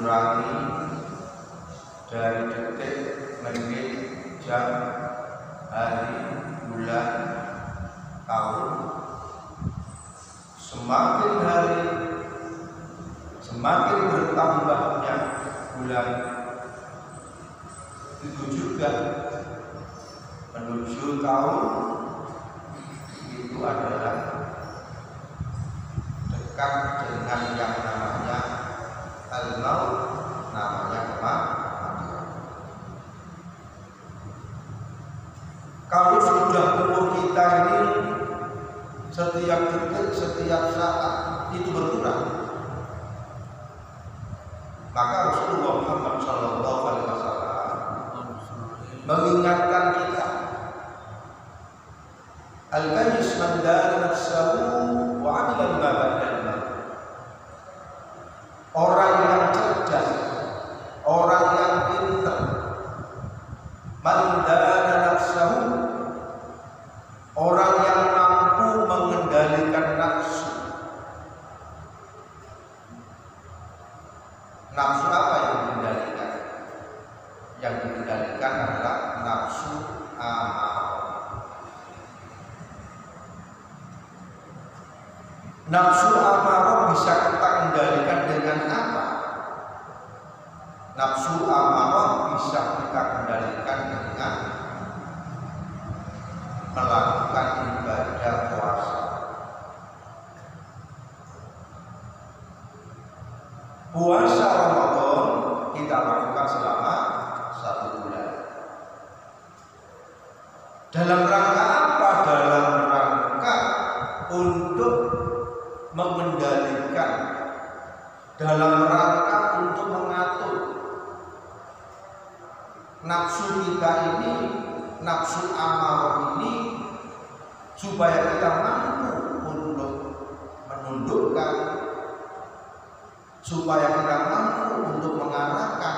dikurangi dari detik, menit, jam, hari, bulan, tahun. Semakin hari, semakin bertambahnya bulan. Itu juga menuju tahun itu adalah dekat dengan yang namanya al-maut, namanya kematian. Kalau sudah umur kita ini setiap detik, setiap saat itu berkurang, maka Rasulullah Muhammad SAW mengingatkan kita, al-kayis man dana nafsahu wa 'amila ma ba'dal maut. Orang yang cerdas, orang yang pintar, man dana nafsahu, orang yang mampu mengendalikan nafsu. Nafsu apa yang dikendalikan? Yang dikendalikan adalah nafsu amarah. Nafsu amarah bisa kita kendalikan dengan apa? Nafsu amarah bisa kita kendalikan dengan melakukan ibadah puasa. Puasa Ramadan kita lakukan selama 1 bulan. Dalam rangka apa? Dalam rangka untuk mengendalikan, dalam rangka untuk mengatur nafsu kita ini, nafsu amarah ini, supaya kita mampu untuk menundukkan, supaya kita mampu untuk mengarahkan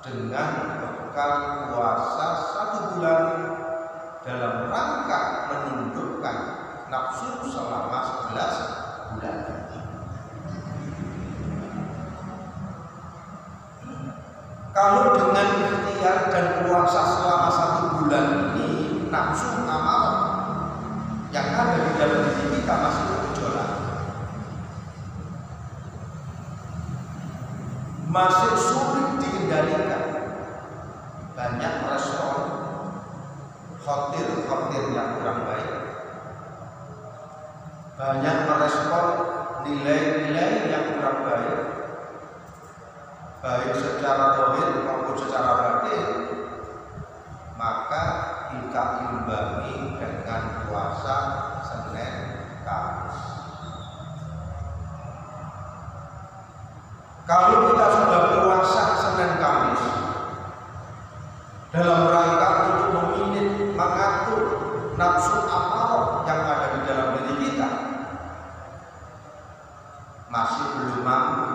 dengan bekal puasa 1 bulan dalam rangka menundukkan nafsu selama 11 bulan. Kalau dengan ikhtiar dan puasa selama 1 bulan ini, nafsu amarah yang ada di dalam diri kita masih bergejolak, masih sulit dikendalikan. Banyak merespon khotir yang kurang baik, banyak merespon nilai-nilai yang kurang baik, baik secara zahir maupun secara batin. Maka kita imbangi dengan puasa Senin Kamis. Kalau kita sudah puasa Senin Kamis dalam rangka untuk meminit, mengatur nafsu amarah yang ada di dalam diri kita, masih belum mampu,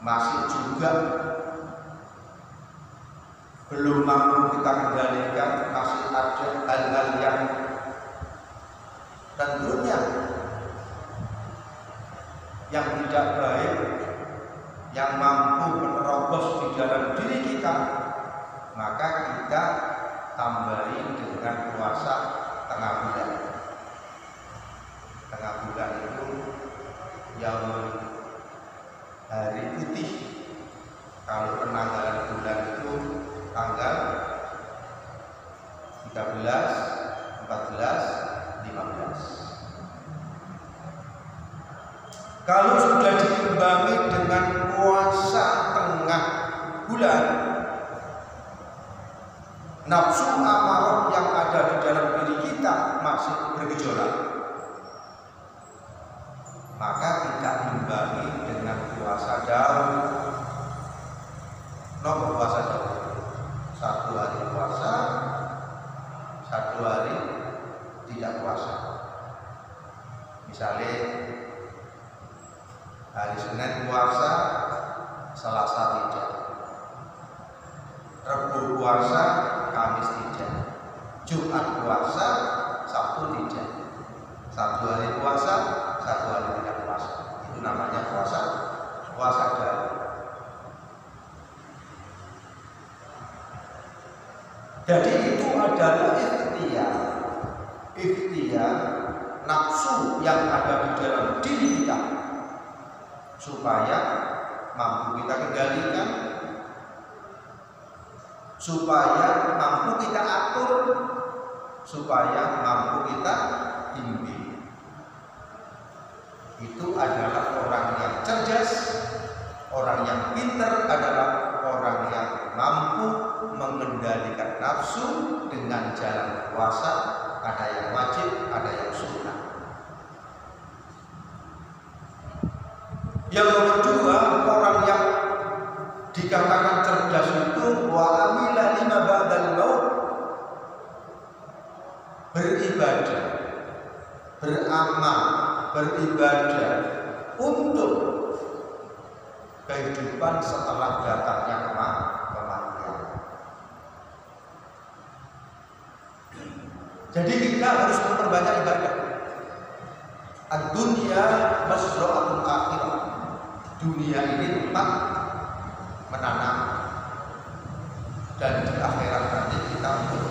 masih juga belum mampu kita kendalikan, masih ada hal-hal yang tentunya yang tidak baik yang mampu menerobos di dalam diri kita, maka kita tambahi dengan puasa tengah bulan. Tengah bulan itu yang hari putih. Kalau penanggalan bulan itu tanggal 13, 14, 15. Kalau sudah diimbangi dengan puasa tengah bulan, nafsu amarah yang ada di dalam diri kita masih bergejolak, maka kita imbangi dengan puasa daun. Nomor puasa daun, 1 hari puasa, 1 hari tidak puasa. Misalnya hari Senin puasa, Selasa tidak, Rabu puasa, Kamis tidak, Jumat puasa, Sabtu tidak, Sabtu hari puasa, 1 hari tidak puasa. Itu namanya puasa daun. Jadi itu adalah ikhtiar nafsu yang ada di dalam diri kita supaya mampu kita kendalikan, supaya mampu kita atur, supaya mampu kita bimbing. Itu adalah orang yang cerdas, orang yang pintar adalah orang yang mampu mengendalikan nafsu dengan jalan puasa, ada yang wajib, ada yang sunnah. Yang kedua, orang yang dikatakan cerdas itu wa amila lima ba'dal maut, beribadah, beramal, beribadah untuk kehidupan setelah datangnya kematian. Jadi kita harus memperbanyak ibadah. Ad-dunya mazra'atul akhirah. Dunia ini tempat menanam, dan di akhirat nanti kita untuk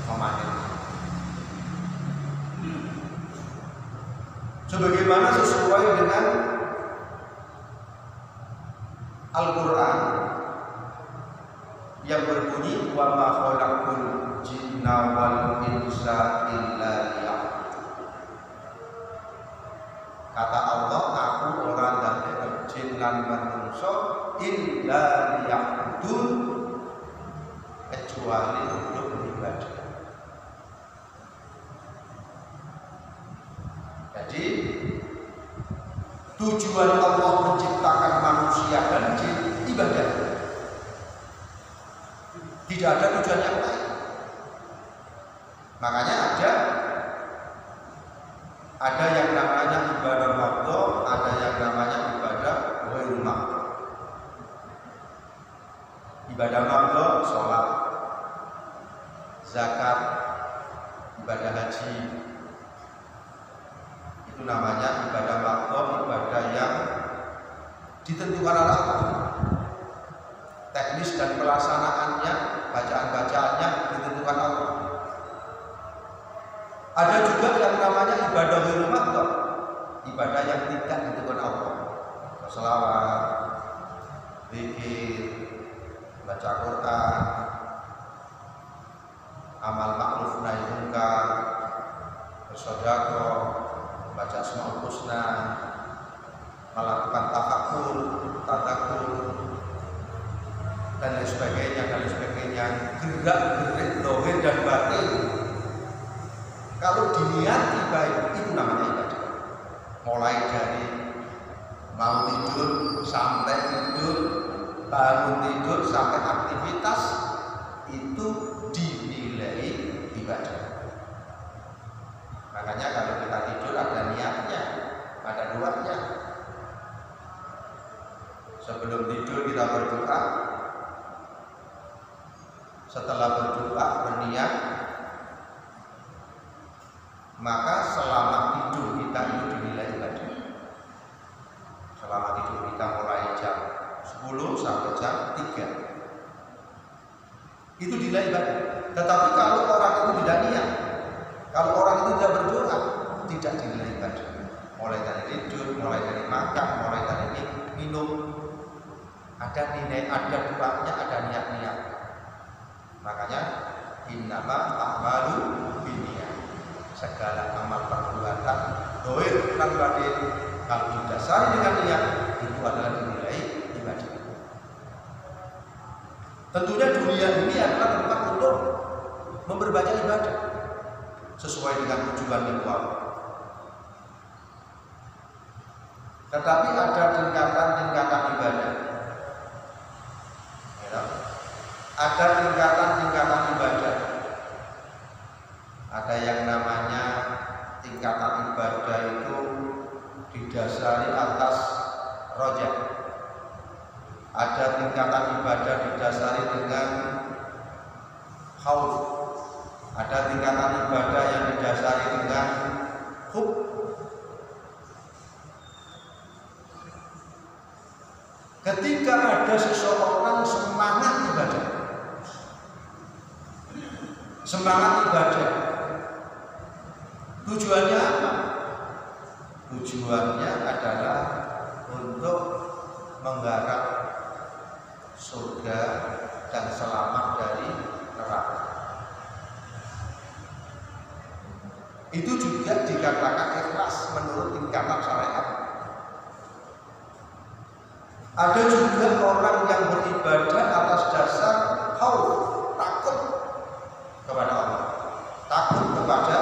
memanen. Sebagaimana sesuai dengan Al-Quran yang berbunyi wa ma khalaqul jinna wal insa illa liya'budun. Kata Allah, aku ora ndadekake jin lan manungsa illa liya'budun, kecuali untuk beribadah. Jadi tujuan Allah menciptakan manusia dan jin ibadah. Tidak ada tujuan yang lain. Makanya ada yang namanya ibadah makhluk, ada yang namanya ibadah ghairul makhluk. Ibadah makhluk, sholat, zakat, ibadah haji, itu namanya ibadah makhluk, ibadah yang ditentukan oleh Allah. Teknis dan pelaksanaannya, bacaan-bacaannya ditentukan Allah. Ada juga yang namanya ibadah ghairul makhluk, ibadah yang tidak ditentukan Allah. Selawat, zikir, baca Quran, amal ma'ruf nahi munkar, bersedekah, baca Asmaul Husna, melakukan tafakkur, tadabbur, dan lain sebagainya, gerak-gerik zahir dan batin. Kalau diniati baik, itu namanya ibadah. Mulai dari mau tidur sampai tidur, bangun tidur sampai aktivitas, itu dinilai ibadah. Makanya kalau kita tidur ada niatnya, ada doanya. Sebelum tidur kita berdoa, setelah berdoa berniat, maka selama tidur kita itu dinilai ibadah. Selama tidur kita mulai jam 10 sampai jam 3, itu dinilai ibadah. Tetapi kalau orang itu tidak niat, kalau orang itu tidak berdoa, tidak dinilai ibadah. Mulai dari tidur, mulai dari makan, mulai dari minum, ada nilai, ada doanya, ada niat-niat. Makanya innama a'malu binniyat. Segala amal perbuatan doir dan batin kalau didasari dengan niat, itu adalah dinilai ibadah. Tentunya dunia ini adalah tempat untuk memperbanyak ibadah sesuai dengan tujuan itu Allah. Tetapi ada tingkatan-tingkatan ibadah. Ya, ada tingkatan-tingkatan ibadah. Ada yang namanya tingkatan ibadah itu didasari atas rojak. Ada tingkatan ibadah didasari dengan khauf. Ada tingkatan ibadah yang didasari dengan hub. Ketika ada seseorang semangat ibadah, semangat ibadah. Tujuannya apa? Tujuannya adalah untuk menggarap surga dan selamat dari neraka. Itu juga dikatakan ikhlas menurut tingkatan syariat. Ada juga orang yang beribadah atas dasar khauf, takut kepada Allah, takut kepada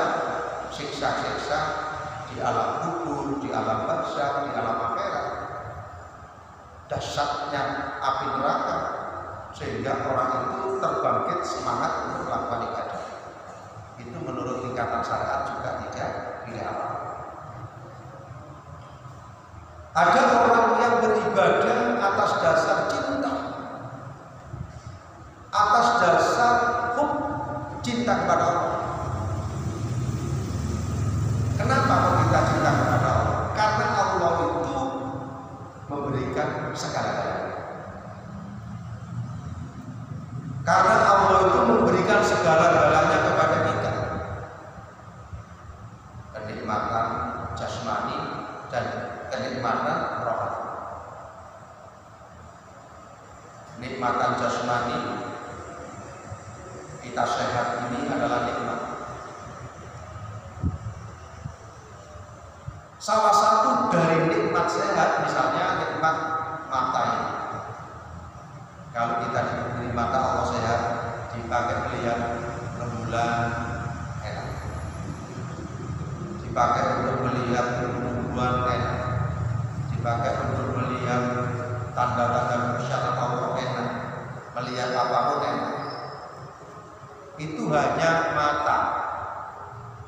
siksa-siksa di alam kubur, di alam barzakh, di alam akhirat, dahsyatnya api neraka, sehingga orang itu terbangkit semangat untuk melakukan ibadah. Itu menurut tingkatan syariat juga tidak apa. Ada orang yang beribadah atas dasar cinta, atas dasar cinta kepada Allah. Kenapa kita cinta kepada Allah? Karena Allah itu memberikan segala-galanya. Karena Allah itu memberikan segala-galanya kepada kita. Kenikmatan jasmani dan kenikmatan rohani. Nikmatan jasmani, kita sehat ini adalah nikmat. Salah satu dari nikmat sehat, misalnya nikmat mata ini. Kalau kita diberi mata Allah sehat, dipakai melihat rembulan enak, dipakai untuk melihat tumbuhan enak, dipakai untuk melihat tanda-tanda syarat Allah enak, melihat apapun enak. Itu hanya mata.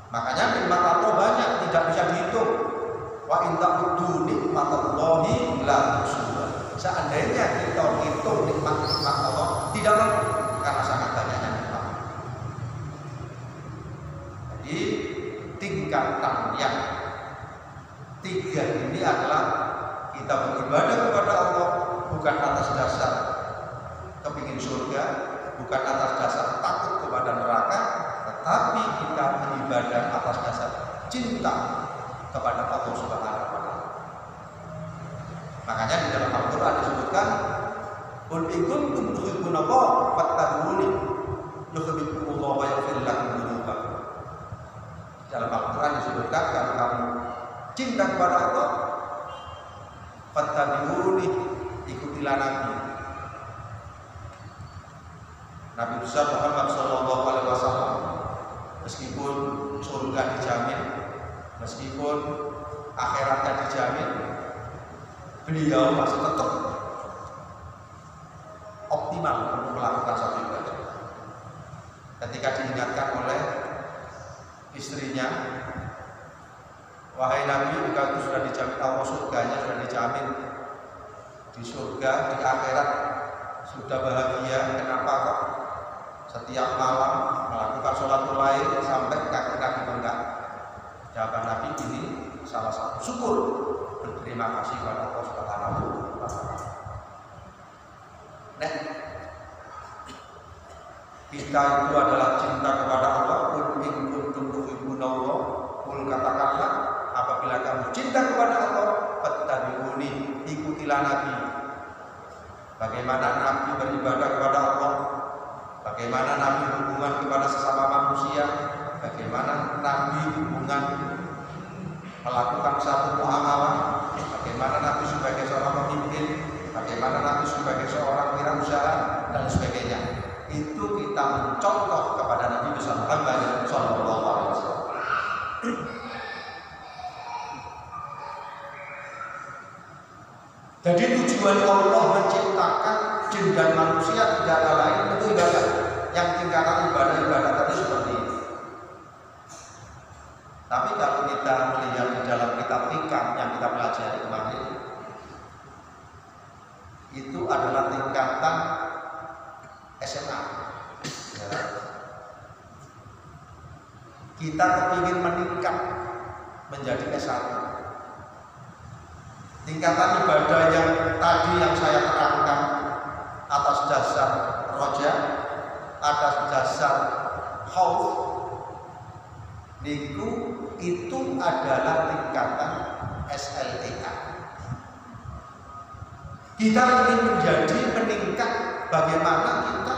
Makanya nikmat Allah banyak, tidak bisa dihitung. Wa in ta'uddu nikmatallahi la tuhsuha. Seandainya kita hitung nikmat-nikmat Allah, tidak lengkap karena sangat banyaknya nikmat. Jadi tingkatan yang tiga ini adalah kita beribadah kepada Allah bukan atas dasar kepingin surga, bukan atas dasar takut kepada neraka, tetapi kita beribadah atas dasar cinta kepada Allah Subhanahu wa taala. Makanya di dalam Al-Qur'an disebutkan qul in kuntum tuhibbunallaha fattabi'uni yuhibbukumullah wa yaghfir lakum dzunubakum. Dalam Al-Qur'an disebutkan kalau kamu cinta kepada Allah, fattabi'uni, ikutilah Nabi. Nabi besar Muhammad sallallahu alaihi wasallam, meskipun surga dijamin, meskipun akhiratnya dijamin, beliau masih tetap optimal untuk melakukan satu ibadah. Ketika diingatkan oleh istrinya, wahai Nabi, engkau itu sudah dijamin Allah, surganya sudah dijamin, di surga, di akhirat sudah bahagia, kenapa kok setiap malam melakukan sholatul lail sampai kaki-kaki bengkak? Jawaban Nabi ini salah satu syukur berterima kasih kepada Allah Subhanahu wa taala. Nah, kita itu adalah cinta kepada Allah. Qul in kuntum tuhibbunallah, qul katakanlah apabila kamu cinta kepada Allah, fattabi'uni, ikutilah Nabi. Bagaimana Nabi beribadah kepada Allah, bagaimana Nabi hubungan kepada sesama manusia, bagaimana Nabi hubungan melakukan satu muamalah, bagaimana Nabi sebagai seorang pemimpin, bagaimana Nabi sebagai seorang wirausaha dan sebagainya. Itu kita mencontoh kepada Nabi besar Muhammad sallallahu alaihi wasallam. Jadi tujuan Allah menciptakan jin dan manusia tidak ada lain untuk ibadah. Yang tingkatan ibadah tadi seperti ini. Tapi kalau kita melihat di dalam kitab Hikam yang kita pelajari kemarin, itu adalah tingkatan SMA. Ya. Kita kepingin meningkat menjadi S1. Tingkatan ibadah yang tadi yang saya terangkan atas dasar roja, atas dasar khauf niku itu adalah tingkatan SLTK. Kita ingin menjadi meningkat, bagaimana kita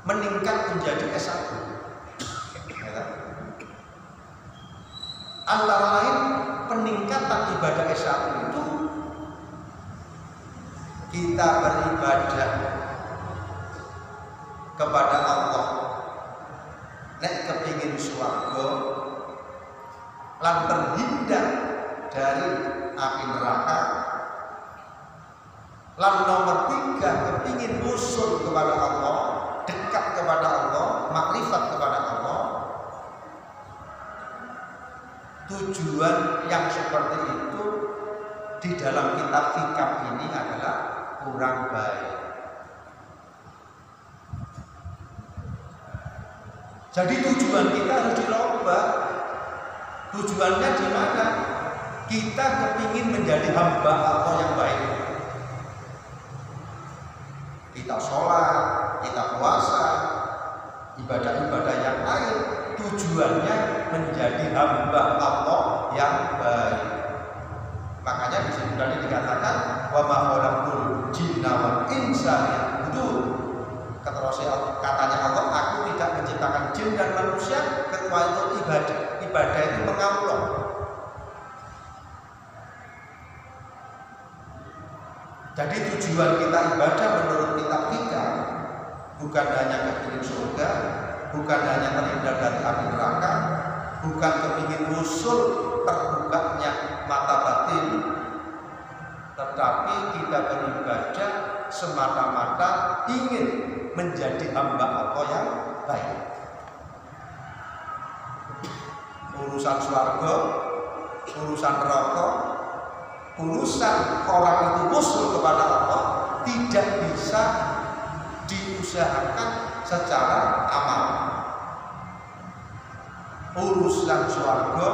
meningkat menjadi S1. Antara lain peningkatan ibadah S1 itu kita beribadah kepada Allah nek kepingin swarga lan terhindar dari api neraka. Lan nomor 3 kepingin usul kepada Allah, dekat kepada Allah, makrifat kepada Allah. Tujuan yang seperti itu di dalam kitab fikih ini adalah kurang baik. Jadi tujuan kita harus dirubah. Tujuannya di mana? Kita kepingin menjadi hamba Allah yang baik. Kita sholat, kita puasa, ibadah-ibadah yang lain, tujuannya menjadi hamba Allah yang baik. Makanya di sini tadi dikatakan wa ma khalaqtul jinna wal insa liya'budun. Katanya Allah, aku tidak menciptakan jin dan manusia kecuali untuk ibadah. Ibadah itu mengamlah. Jadi tujuan kita ibadah menurut kitab kita bukan hanya kepingin surga, bukan hanya terhindar dari api neraka, bukan kepingin usul terbukanya mata batin, tetapi kita beribadah semata-mata ingin menjadi hamba Allah yang baik. Urusan swarga, urusan neraka, urusan orang itu usul kepada Allah tidak bisa diusahakan secara amal. Urusan swarga,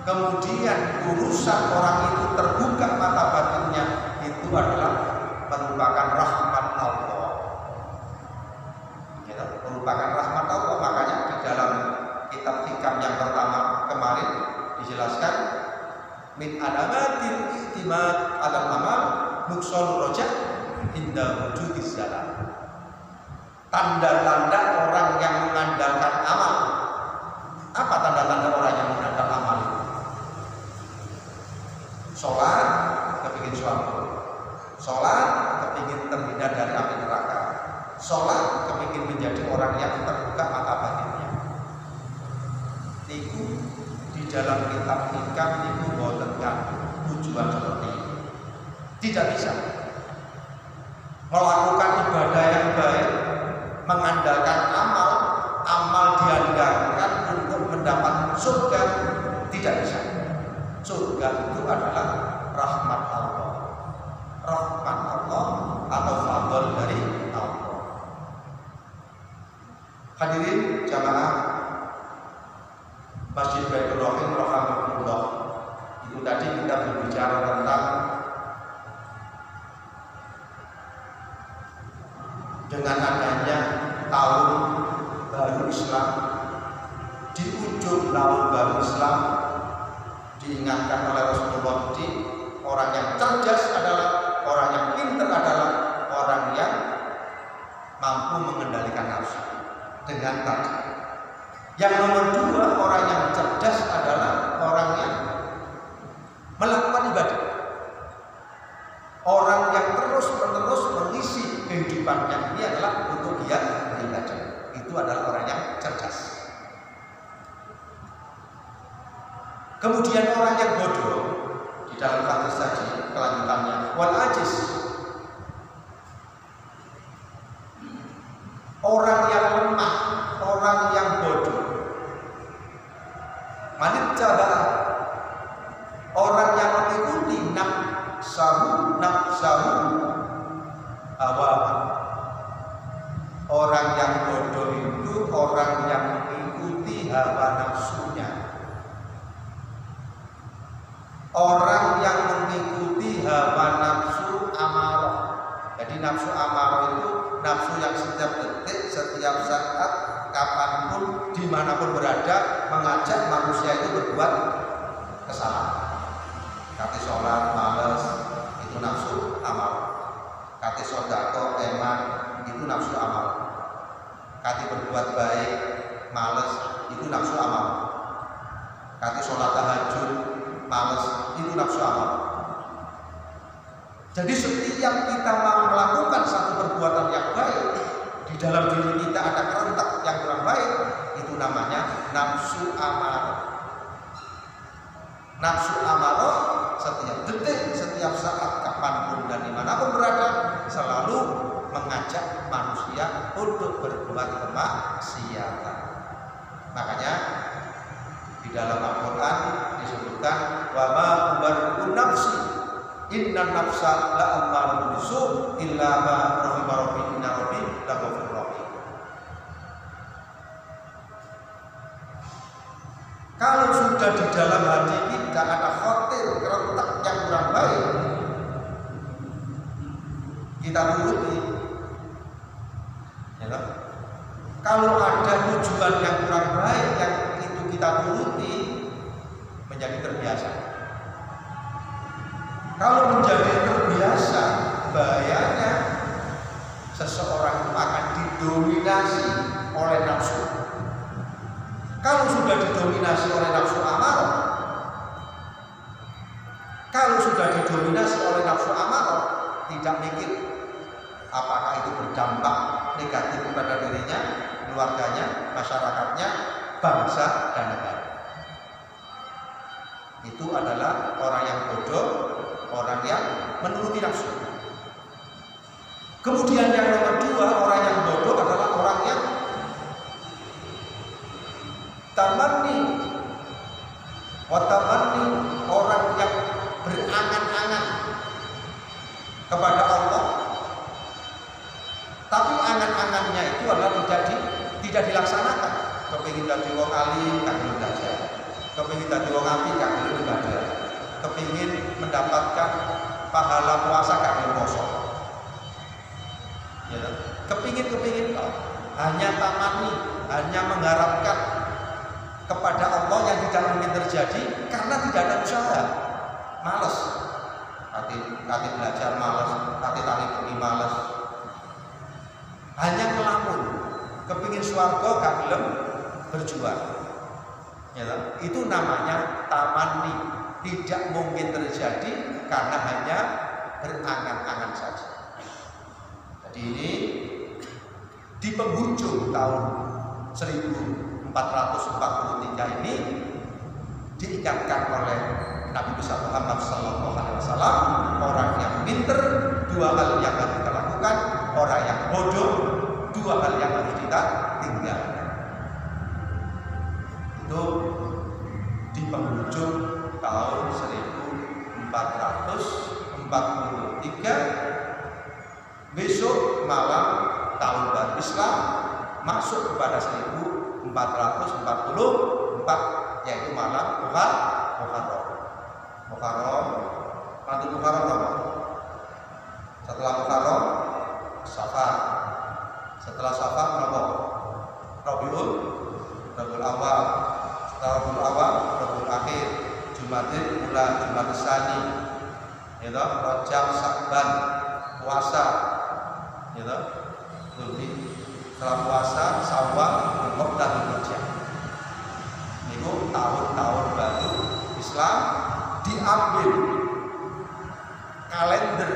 kemudian urusan orang itu terbuka mata batinnya, itu adalah merupakan rahmat Allah. Ya, merupakan rahmat Allah. Makanya di dalam kitab hikam yang pertama kemarin dijelaskan min alamatil i'timad alal amal nuqsanur raja inda wujudis zalam. Tanda-tanda orang yang mengandalkan amal. Apa tanda-tanda orang yang mengandalkan amal? Sholat kepingin swarga, sholat kepingin terhindar dari api neraka, sholat kepingin menjadi orang yang terbuka mata batinnya. Niku di dalam kitab hikam niku boten tujuan seperti ini. Tidak bisa melakukan ibadah yang baik mengandalkan amal, amal diandalkan untuk mendapat surga, tidak bisa. Surga itu adalah rahmat Allah, rahmat Allah atau fadl dari Allah. Hadirin jamaah Masjid Baitur Rahim rahmatullah. Itu tadi kita berbicara tentang dengan adanya tahun baru Islam, di ujung tahun baru Islam diingatkan oleh Rasulullah di orang yang cerdas adalah, orang yang pintar adalah orang yang mampu mengendalikan nafsu. Dengan tadi yang nomor 2, orang yang cerdas adalah orang yang melakukan ibadah, orang yang terus-menerus mengisi kehidupannya ini adalah untuk dia beribadah. Itu adalah orang yang cerdas. Kemudian orang yang bodoh di dalam hadis tadi kelanjutannya wal ajiz, orang yang lemah, orang yang bodoh. Manit coba orang yang mengikuti nafsahu hawa. Orang yang bodoh itu orang yang mengikuti hawa nafsunya. Orang yang mengikuti hawa nafsu amarah. Jadi nafsu amarah itu nafsu yang setiap detik, setiap saat, kapanpun, dimanapun berada, mengajak manusia itu berbuat kesalahan. Kati sholat males, itu nafsu amal. Kati sodako eman, itu nafsu amal. Kati berbuat baik males, itu nafsu amal. Kati sholat tahajud males, itu nafsu amal. Jadi setiap kita mau melakukan satu perbuatan yang baik, di dalam diri kita ada kerentak yang kurang baik, itu namanya nafsu amal. Nafsu amal setiap detik, setiap saat, kapanpun dan dimanapun berada, selalu mengajak manusia untuk berbuat kemaksiatan. Makanya di dalam Al-Quran disebutkan wa ma ubarri'u nafsi inna nafsa la'ammaratun bisu' illa ma rahima rabbi inna rabbi laghafurur rahim. Kalau sudah di dalam hati kita ada khotir, kerentak yang kurang baik, kita turuti. Ya, kalau ada tujuan yang kurang baik yang itu kita turuti, menjadi terbiasa. Kalau menjadi terbiasa, bahayanya seseorang itu akan didominasi oleh nafsu. Kalau sudah didominasi oleh nafsu amal, tidak mikir apakah itu berdampak negatif kepada dirinya, keluarganya, masyarakatnya, bangsa dan negara. Itu adalah orang yang bodoh, orang yang menuruti nafsu. Kemudian yang nomor dua, orang yang bodoh adalah orang yang tamanni, watamanni, orang yang berangan-angan kepada Allah, tapi angan-angannya itu adalah tidak dilaksanakan. Kepingin jadi wong alim, gak belum belajar. Kepingin jadi wong apik, gak belum ibadah. Kepingin mendapatkan pahala puasa, gak belum poso. Ya, kepingin hanya tamani, hanya mengharapkan kepada Allah yang tidak mungkin terjadi karena tidak ada usaha. Males, hati belajar males, hati tani bumi males, hanya ngelamun, kepingin swarga gak belum berjuang. Ya, itu namanya tamani, tidak mungkin terjadi karena hanya berangan-angan saja. Jadi ini di penghujung tahun 1443 ini diingatkan oleh Nabi besar Muhammad SAW, orang yang pinter dua hal yang harus kita lakukan, orang yang bodoh dua hal yang harus kita tinggalkan. Itu di penghujung tahun 1443. Besok malam tahun baru Islam masuk kepada 1444, yaitu malam Muharram. Nanti Muharram apa? Setelah Muharram Safar. Setelah Safar apa? Rabiul Awal. Setelah Rabiul Awal Rabiul Akhir, Jumadil Ula, Jumadil Tsani, Rajab, Sya'ban, puasa, jadi setelah puasa Syawal, Dzulhijjah dan Dzulhijjah. Itu tahun-tahun baru Islam, diambil kalender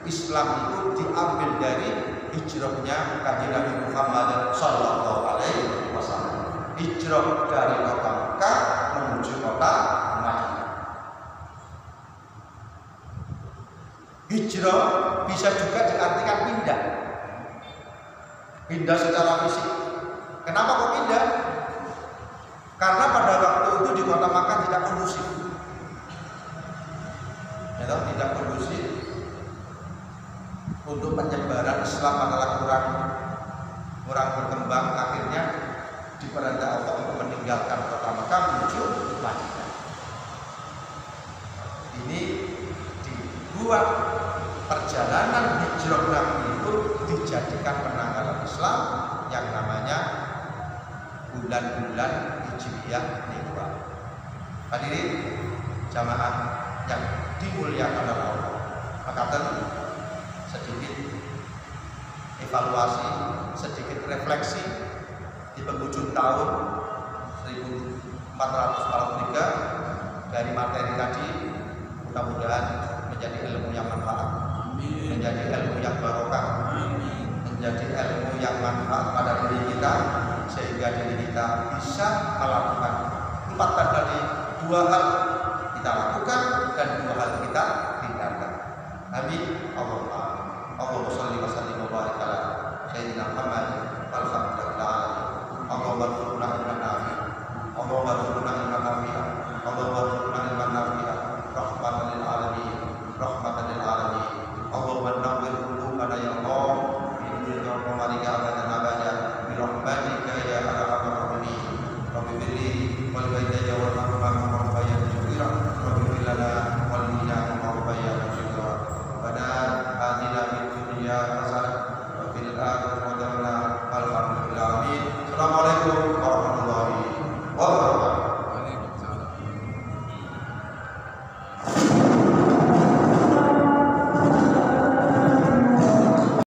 Islam itu diambil dari hijrahnya Kanjeng Nabi Muhammad Sallallahu Alaihi Wasallam. Hijrah dari kota Mekah menuju kota Madinah. Hijrah bisa juga diartikan pindah. Pindah secara fisik. Kenapa kok pindah? Karena pada waktu itu di kota Makkah tidak kondusif. Tidak kondusif untuk penyebaran Islam adalah kurang berkembang. Akhirnya diperintah Allah untuk meninggalkan kota Makkah menuju Madinah. Ini dibuat perjalanan hijrah Nabi itu dijadikan penanggalan Islam yang namanya bulan-bulan Hijriyah Niwa. Hadirin jamaah yang dimuliakan oleh Allah, maka sedikit evaluasi, sedikit refleksi di penghujung tahun 1443 dari materi tadi, mudah-mudahan menjadi ilmu yang manfaat, menjadi ilmu yang barokah, menjadi ilmu yang manfaat pada diri kita, sehingga diri kita bisa melakukan 4 tadi, 2 hal kita lakukan dan 2 hal kita tinggalkan. Amin. Allahumma sholli wa sallim wa barik ala sayyidina Muhammad